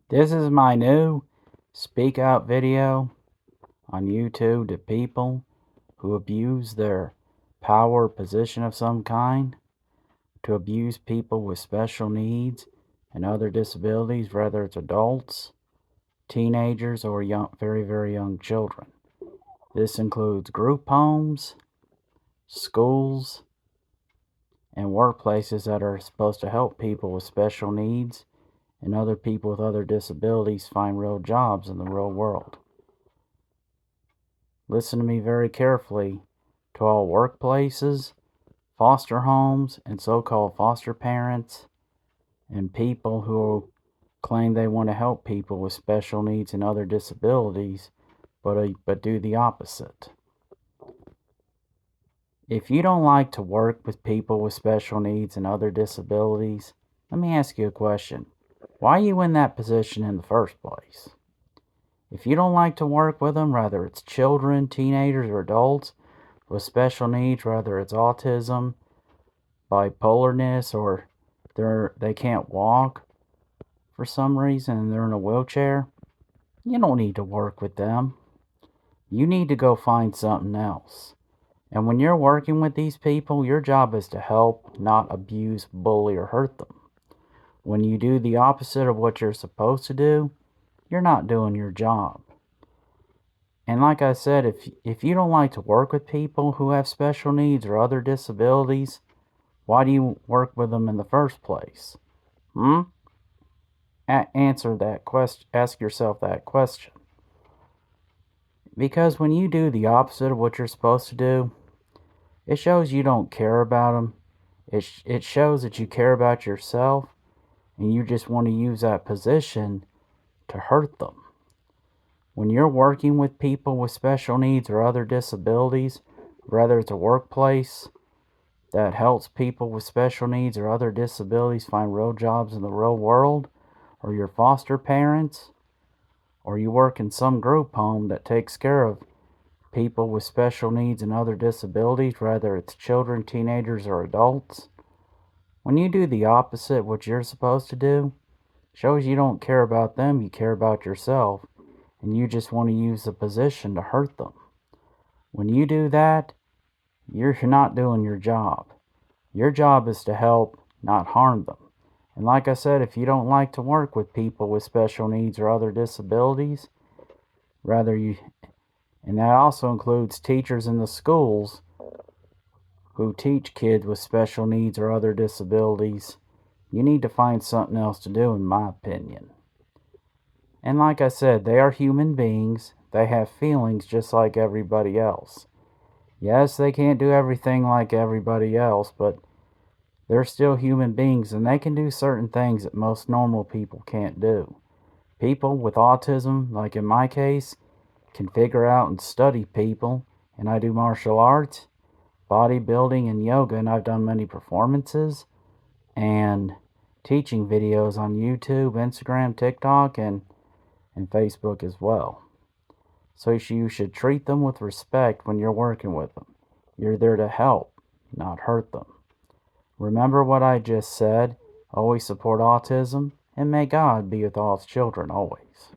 This is my new speak out video on YouTube to people who abuse their power or position of some kind, to abuse people with special needs and other disabilities, whether it's adults, teenagers, or very, very young children. This includes group homes, schools, and workplaces that are supposed to help people with special needs and other people with other disabilities find real jobs in the real world. Listen to me very carefully. To all workplaces, foster homes, and so-called foster parents, and people who claim they want to help people with special needs and other disabilities, but do the opposite. If you don't like to work with people with special needs and other disabilities, let me ask you a question. Why are you in that position in the first place? If you don't like to work with them, whether it's children, teenagers, or adults with special needs, whether it's autism, bipolarness, or they can't walk for some reason and they're in a wheelchair, you don't need to work with them. You need to go find something else. And when you're working with these people, your job is to help, not abuse, bully, or hurt them. When you do the opposite of what you're supposed to do, you're not doing your job. And like I said, if you don't like to work with people who have special needs or other disabilities, why do you work with them in the first place? Answer that question. Ask yourself that question. Because when you do the opposite of what you're supposed to do, it shows you don't care about them. It shows that you care about yourself and you just want to use that position to hurt them. When you're working with people with special needs or other disabilities, whether it's a workplace that helps people with special needs or other disabilities find real jobs in the real world, or your foster parents, or you work in some group home that takes care of people with special needs and other disabilities, whether it's children, teenagers, or adults, when you do the opposite what you're supposed to do, shows you don't care about them, you care about yourself, and you just want to use the position to hurt them. When you do that, you're not doing your job. Your job is to help, not harm them. And like I said, if you don't like to work with people with special needs or other disabilities, and that also includes teachers in the schools who teach kids with special needs or other disabilities, you need to find something else to do, in my opinion. And like I said, they are human beings. They have feelings just like everybody else. Yes, they can't do everything like everybody else, but they're still human beings and they can do certain things that most normal people can't do. People with autism, like in my case, can figure out and study people, and I do martial arts, bodybuilding, and yoga, and I've done many performances and teaching videos on YouTube, Instagram, TikTok, and Facebook as well. So you should treat them with respect when you're working with them. You're there to help, not hurt them. Remember what I just said. Always support autism, and may God be with all his children always.